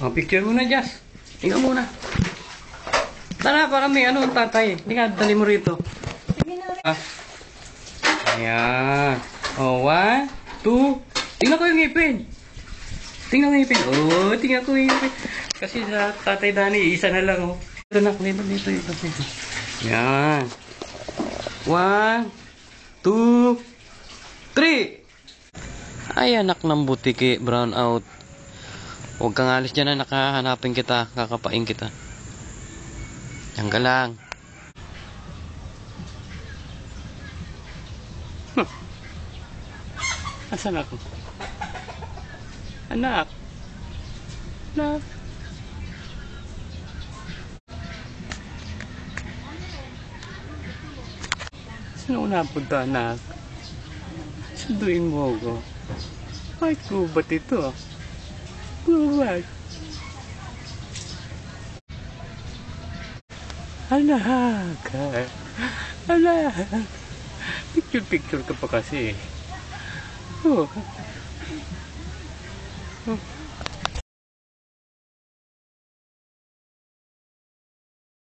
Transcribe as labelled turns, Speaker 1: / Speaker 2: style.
Speaker 1: Oh, picture muna, Jazz. Tingnan muna. Tara, para may ano, tatay. Hindi ka, dali mo rito. Ah. Ayan. Oh, 1, 2. Tingnan ko yung ngipin. Tingnan ko yung ngipin. Oh, tingnan ko yung ngipin. Kasi sa tatay Dani, isa na lang, oh. Dito. Ayan. 1, 2, 3. Ay, anak ng butiki, brown out. Huwag kang alis dyan na nakahanapin kita, kakapain kita. Diyan ka lang. Asan ako? Anak. Anak. Saan ako napunta, anak? Sunduin mo ako. Ay, gubat ito. Gubat. Anak. Anak. Picture ka pa kasi. Oh. Oh.